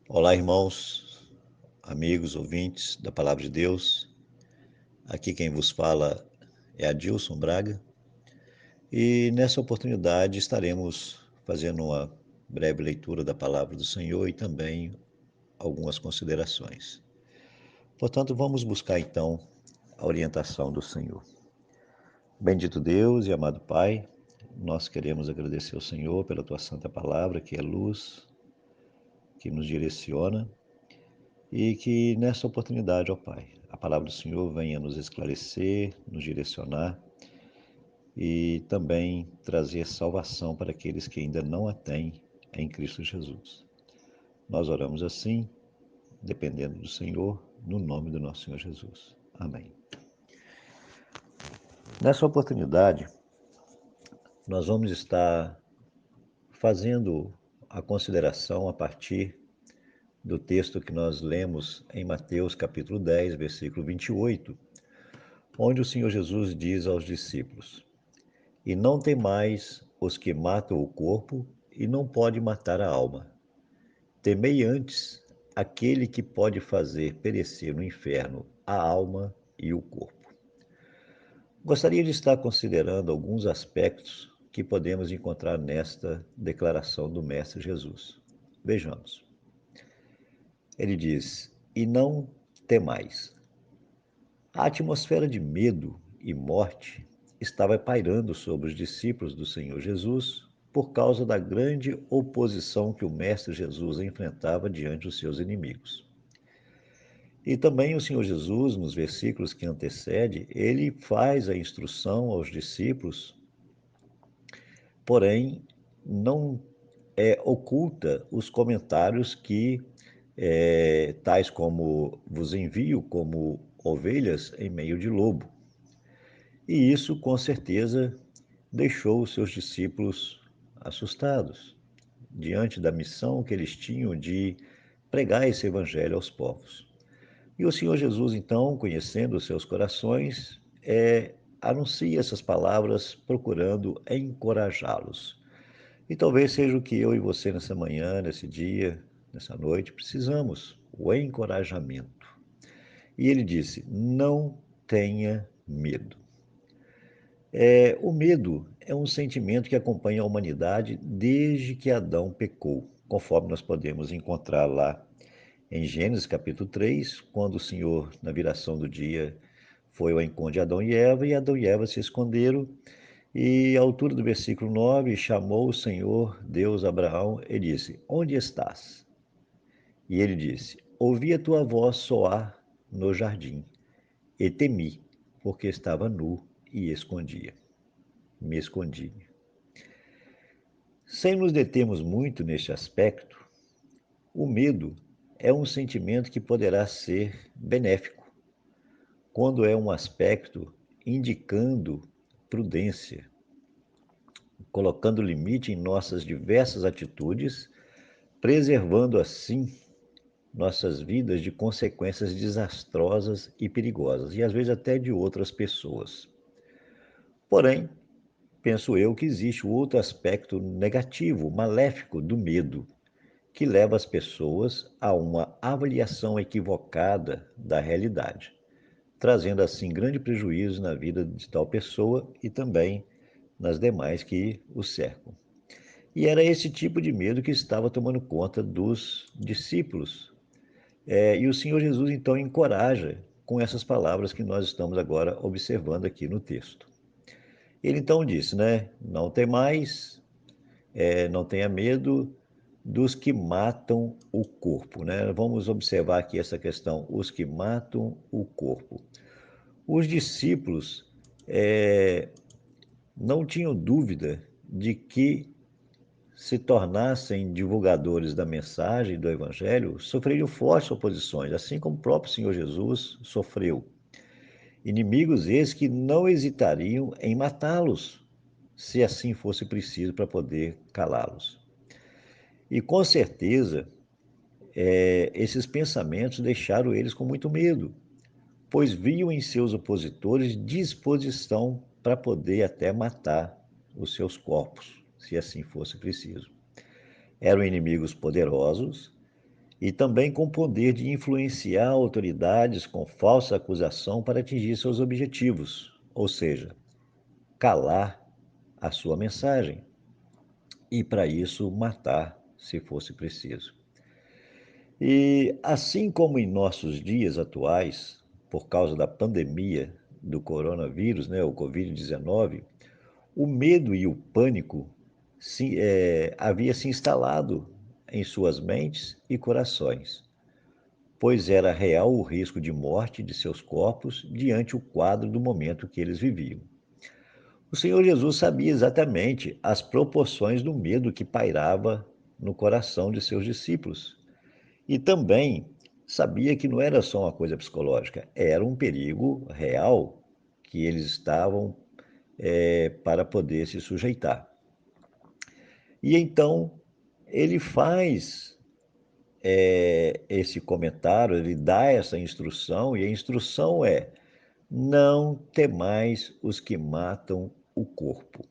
Olá, irmãos, amigos, ouvintes da Palavra de Deus. Aqui quem vos fala é Adilson Braga e nessa oportunidade estaremos fazendo uma breve leitura da Palavra do Senhor e também algumas considerações. Portanto, vamos buscar então a orientação do Senhor. Bendito Deus e amado Pai, nós queremos agradecer ao Senhor pela tua santa palavra, que é luz, que nos direciona. E que nessa oportunidade, ó Pai, a palavra do Senhor venha nos esclarecer, nos direcionar e também trazer salvação para aqueles que ainda não a têm em Cristo Jesus. Nós oramos assim, dependendo do Senhor, no nome do nosso Senhor Jesus. Amém. Nessa oportunidade, nós vamos estar fazendo a consideração a partir do texto que nós lemos em Mateus capítulo 10, versículo 28, onde o Senhor Jesus diz aos discípulos: E não temais os que matam o corpo e não pode matar a alma. Temei antes aquele que pode fazer perecer no inferno a alma e o corpo. Gostaria de estar considerando alguns aspectos que podemos encontrar nesta declaração do Mestre Jesus. Vejamos. Ele diz: E não temais. A atmosfera de medo e morte estava pairando sobre os discípulos do Senhor Jesus por causa da grande oposição que o Mestre Jesus enfrentava diante dos seus inimigos. E também o Senhor Jesus, nos versículos que antecedem, ele faz a instrução aos discípulos, porém não oculta os comentários que, tais como vos envio como ovelhas em meio de lobo. E isso, com certeza, deixou os seus discípulos assustados diante da missão que eles tinham de pregar esse evangelho aos povos. E o Senhor Jesus, então, conhecendo os seus corações, anuncia essas palavras procurando encorajá-los. E talvez seja o que eu e você nessa manhã, nesse dia, nessa noite, precisamos, o encorajamento. E ele disse: não tenha medo. O medo é um sentimento que acompanha a humanidade desde que Adão pecou, conforme nós podemos encontrar lá em Gênesis capítulo 3, quando o Senhor, na viração do dia, foi ao encontro de Adão e Adão e Eva se esconderam, e à altura do versículo 9, chamou o Senhor Deus Abraão e disse: Onde estás? E ele disse: Ouvi a tua voz soar no jardim, e temi, porque estava nu e me escondi. Sem nos determos muito neste aspecto, o medo é um sentimento que poderá ser benéfico, quando é um aspecto indicando prudência, colocando limite em nossas diversas atitudes, preservando assim nossas vidas de consequências desastrosas e perigosas, e às vezes até de outras pessoas. Porém, penso eu que existe outro aspecto negativo, maléfico do medo, que leva as pessoas a uma avaliação equivocada da realidade, trazendo assim grande prejuízo na vida de tal pessoa e também nas demais que o cercam. E era esse tipo de medo que estava tomando conta dos discípulos. E o Senhor Jesus então encoraja com essas palavras que nós estamos agora observando aqui no texto. Ele então disse, né? Não temais, não tenha medo dos que matam o corpo, né? Vamos observar aqui essa questão, os que matam o corpo. Os discípulos não tinham dúvida de que se tornassem divulgadores da mensagem do Evangelho, sofreriam fortes oposições, assim como o próprio Senhor Jesus sofreu. Inimigos esses que não hesitariam em matá-los, se assim fosse preciso para poder calá-los. E com certeza, esses pensamentos deixaram eles com muito medo, pois viam em seus opositores disposição para poder até matar os seus corpos, se assim fosse preciso. Eram inimigos poderosos e também com poder de influenciar autoridades com falsa acusação para atingir seus objetivos, ou seja, calar a sua mensagem e, para isso, matar se fosse preciso. E assim como em nossos dias atuais, por causa da pandemia do coronavírus, né, o Covid-19, o medo e o pânico havia se instalado em suas mentes e corações, pois era real o risco de morte de seus corpos diante o quadro do momento que eles viviam. O Senhor Jesus sabia exatamente as proporções do medo que pairava no coração de seus discípulos e também sabia que não era só uma coisa psicológica, era um perigo real que eles estavam para poder se sujeitar. E então ele faz esse comentário, ele dá essa instrução, e a instrução é: não temais os que matam o corpo.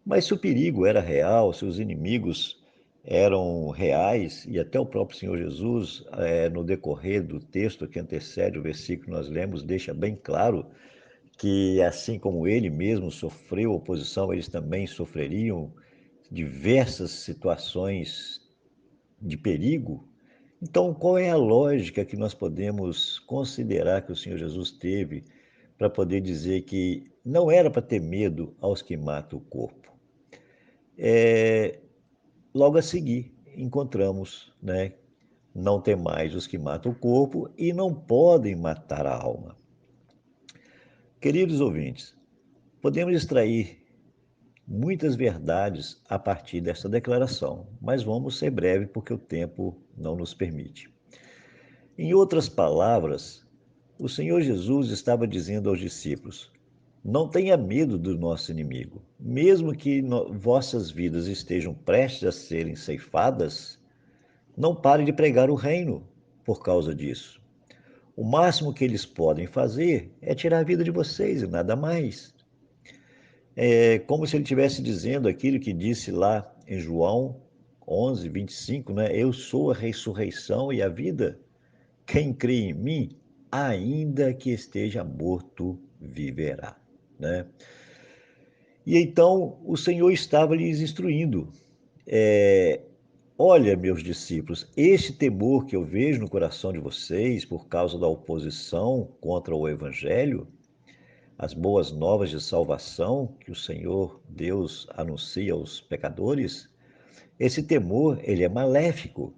Mas se o perigo era real, se os inimigos eram reais, e até o próprio Senhor Jesus, no decorrer do texto que antecede o versículo que nós lemos, deixa bem claro que, assim como ele mesmo sofreu oposição, eles também sofreriam diversas situações de perigo. Então, qual é a lógica que nós podemos considerar que o Senhor Jesus teve para poder dizer que não era para ter medo aos que matam o corpo? Logo a seguir, encontramos, né? Não temais os que matam o corpo e não podem matar a alma. Queridos ouvintes, podemos extrair muitas verdades a partir dessa declaração, mas vamos ser breve porque o tempo não nos permite. Em outras palavras, o Senhor Jesus estava dizendo aos discípulos: não tenha medo do nosso inimigo, mesmo que vossas vidas estejam prestes a serem ceifadas, não pare de pregar o reino por causa disso. O máximo que eles podem fazer é tirar a vida de vocês e nada mais. É como se ele estivesse dizendo aquilo que disse lá em João 11:25, né? Eu sou a ressurreição e a vida. Quem crê em mim, ainda que esteja morto, viverá, né? E então o Senhor estava lhes instruindo. Olha, meus discípulos, este temor que eu vejo no coração de vocês por causa da oposição contra o Evangelho, as boas novas de salvação que o Senhor Deus anuncia aos pecadores, esse temor, ele é maléfico.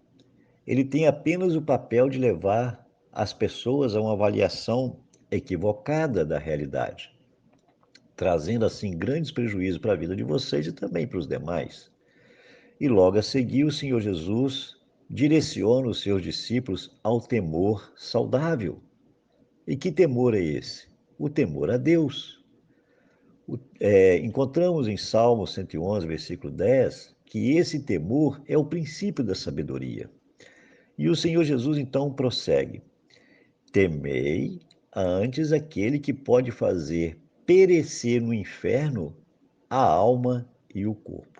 Ele tem apenas o papel de levar as pessoas a uma avaliação equivocada da realidade, trazendo assim grandes prejuízos para a vida de vocês e também para os demais. E logo a seguir, o Senhor Jesus direciona os seus discípulos ao temor saudável. E que temor é esse? O temor a Deus. Encontramos em Salmo 111, versículo 10, que esse temor é o princípio da sabedoria. E o Senhor Jesus então prossegue: temei antes aquele que pode fazer perecer no inferno a alma e o corpo.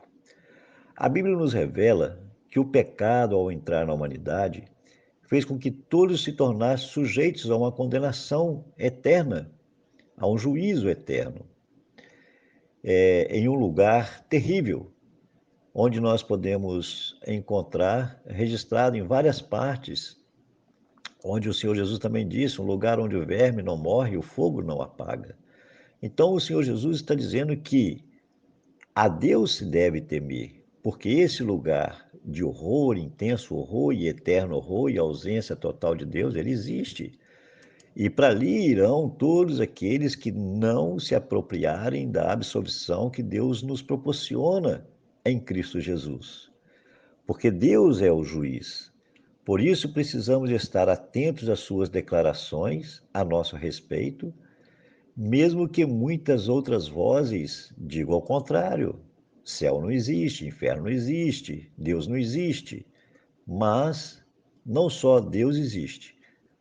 A Bíblia nos revela que o pecado, ao entrar na humanidade, fez com que todos se tornassem sujeitos a uma condenação eterna, a um juízo eterno, em um lugar terrível, onde nós podemos encontrar, registrado em várias partes, onde o Senhor Jesus também disse, um lugar onde o verme não morre e o fogo não apaga. Então o Senhor Jesus está dizendo que a Deus se deve temer, porque esse lugar de horror, intenso horror e eterno horror e ausência total de Deus, ele existe. E para ali irão todos aqueles que não se apropriarem da absolvição que Deus nos proporciona em Cristo Jesus. Porque Deus é o juiz. Por isso precisamos estar atentos às suas declarações a nosso respeito, mesmo que muitas outras vozes digam ao contrário. Céu não existe, inferno não existe, Deus não existe. Mas não só Deus existe,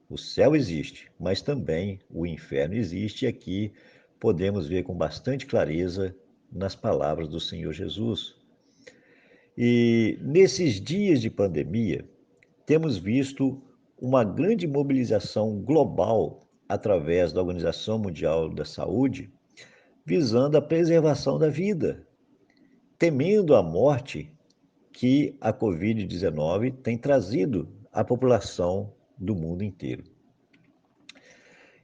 o céu existe, mas também o inferno existe, e aqui podemos ver com bastante clareza nas palavras do Senhor Jesus. E nesses dias de pandemia, temos visto uma grande mobilização global através da Organização Mundial da Saúde, visando a preservação da vida, temendo a morte que a Covid-19 tem trazido à população do mundo inteiro.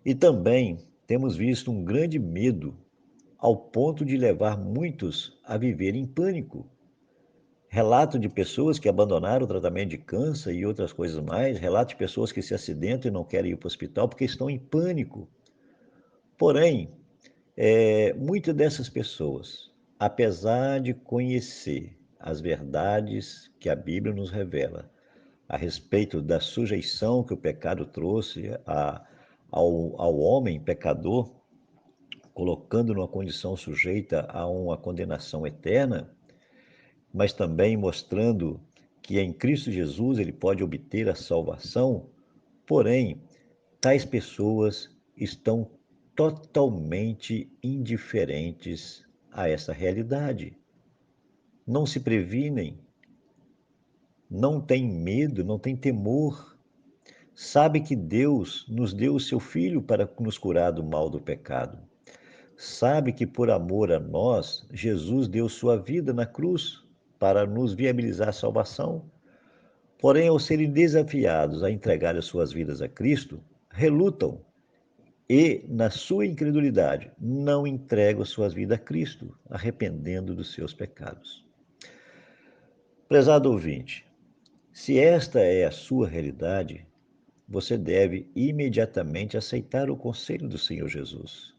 E também temos visto um grande medo ao ponto de levar muitos a viver em pânico. Relato de pessoas que abandonaram o tratamento de câncer e outras coisas mais, relato de pessoas que se acidentam e não querem ir para o hospital porque estão em pânico. Porém, muitas dessas pessoas, apesar de conhecer as verdades que a Bíblia nos revela a respeito da sujeição que o pecado trouxe ao homem pecador, colocando numa condição sujeita a uma condenação eterna, mas também mostrando que em Cristo Jesus ele pode obter a salvação, porém, tais pessoas estão totalmente indiferentes a essa realidade. Não se previnem, não têm medo, não têm temor. Sabe que Deus nos deu o seu Filho para nos curar do mal do pecado. Sabe que por amor a nós, Jesus deu sua vida na cruz para nos viabilizar a salvação. Porém, ao serem desafiados a entregar as suas vidas a Cristo, relutam e, na sua incredulidade, não entregam suas vidas a Cristo, arrependendo dos seus pecados. Prezado ouvinte, se esta é a sua realidade, você deve imediatamente aceitar o conselho do Senhor Jesus.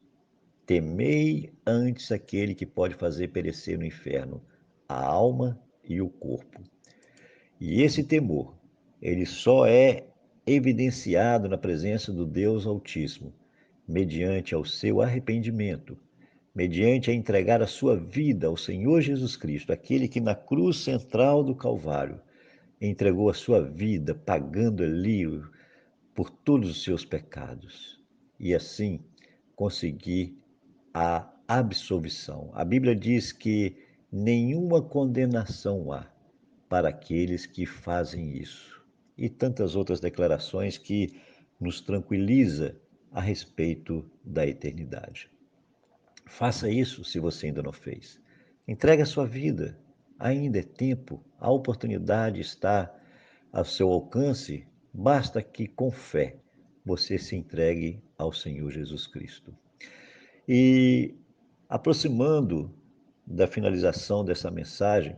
Temei antes aquele que pode fazer perecer no inferno a alma e o corpo. E esse temor, ele só é evidenciado na presença do Deus Altíssimo, mediante ao seu arrependimento, mediante a entregar a sua vida ao Senhor Jesus Cristo, aquele que na cruz central do Calvário entregou a sua vida, pagando ali por todos os seus pecados, e assim conseguir a absolvição. A Bíblia diz que nenhuma condenação há para aqueles que fazem isso. E tantas outras declarações que nos tranquiliza a respeito da eternidade. Faça isso se você ainda não fez. Entregue a sua vida. Ainda é tempo, a oportunidade está ao seu alcance. Basta que com fé você se entregue ao Senhor Jesus Cristo. E aproximando da finalização dessa mensagem,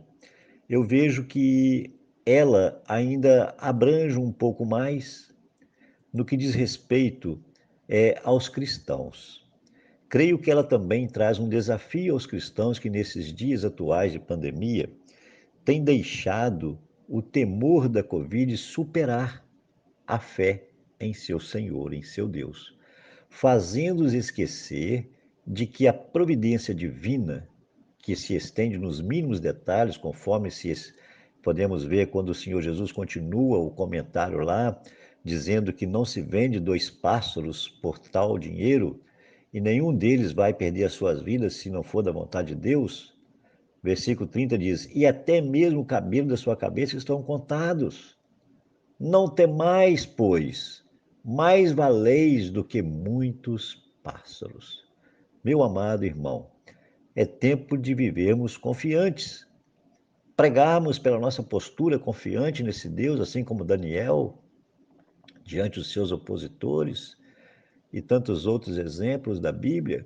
eu vejo que ela ainda abrange um pouco mais no que diz respeito aos cristãos. Creio que ela também traz um desafio aos cristãos que, nesses dias atuais de pandemia, têm deixado o temor da Covid superar a fé em seu Senhor, em seu Deus, fazendo-os esquecer de que a providência divina, que se estende nos mínimos detalhes, conforme podemos ver quando o Senhor Jesus continua o comentário lá, dizendo que não se vende 2 pássaros por tal dinheiro, e nenhum deles vai perder as suas vidas se não for da vontade de Deus. Versículo 30 diz: e até mesmo o cabelo da sua cabeça estão contados. Não temais, pois, mais valeis do que muitos pássaros. Meu amado irmão, é tempo de vivermos confiantes, pregarmos pela nossa postura confiante nesse Deus, assim como Daniel, diante dos seus opositores, e tantos outros exemplos da Bíblia,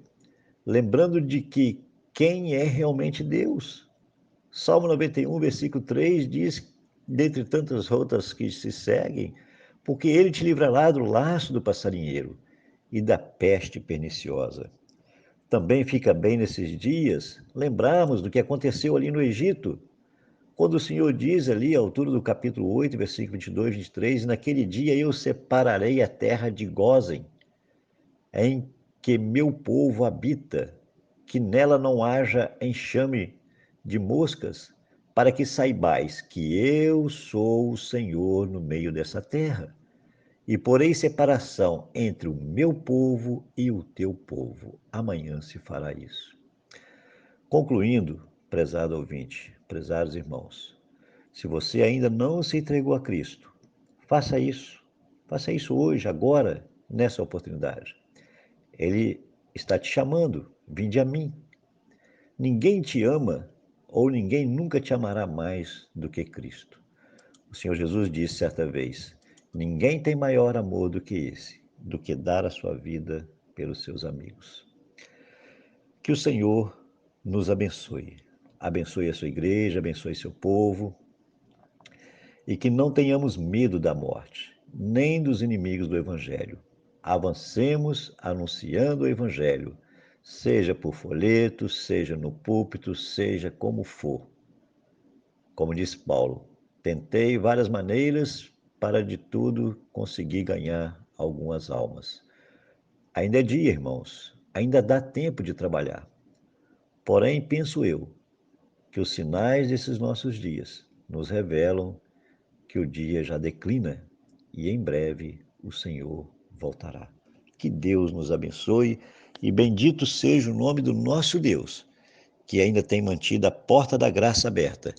lembrando de que quem é realmente Deus. Salmo 91, versículo 3 diz, dentre tantas outras que se seguem, porque ele te livrará do laço do passarinheiro e da peste perniciosa. Também fica bem nesses dias lembrarmos do que aconteceu ali no Egito, quando o Senhor diz ali, à altura do capítulo 8, versículo 22 e 23, naquele dia eu separarei a terra de Gósen, em que meu povo habita, que nela não haja enxame de moscas, para que saibais que eu sou o Senhor no meio dessa terra, e porei separação entre o meu povo e o teu povo. Amanhã se fará isso. Concluindo, prezado ouvinte, prezados irmãos, se você ainda não se entregou a Cristo, Faça isso. Faça isso hoje, agora, nessa oportunidade. Ele está te chamando. Vinde a mim. Ninguém te ama ou ninguém nunca te amará mais do que Cristo. O Senhor Jesus disse certa vez: ninguém tem maior amor do que esse, do que dar a sua vida pelos seus amigos. Que o Senhor nos abençoe. Abençoe a sua igreja, abençoe seu povo e que não tenhamos medo da morte, nem dos inimigos do Evangelho. Avancemos anunciando o Evangelho, seja por folheto, seja no púlpito, seja como for. Como disse Paulo, tentei várias maneiras para de tudo conseguir ganhar algumas almas. Ainda é dia, irmãos, ainda dá tempo de trabalhar. Porém, penso eu que os sinais desses nossos dias nos revelam que o dia já declina e em breve o Senhor voltará. Que Deus nos abençoe e bendito seja o nome do nosso Deus, que ainda tem mantido a porta da graça aberta,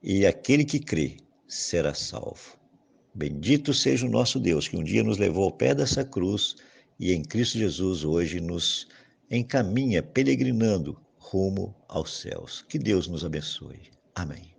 e aquele que crê será salvo. Bendito seja o nosso Deus, que um dia nos levou ao pé dessa cruz e em Cristo Jesus hoje nos encaminha peregrinando rumo aos céus. Que Deus nos abençoe. Amém.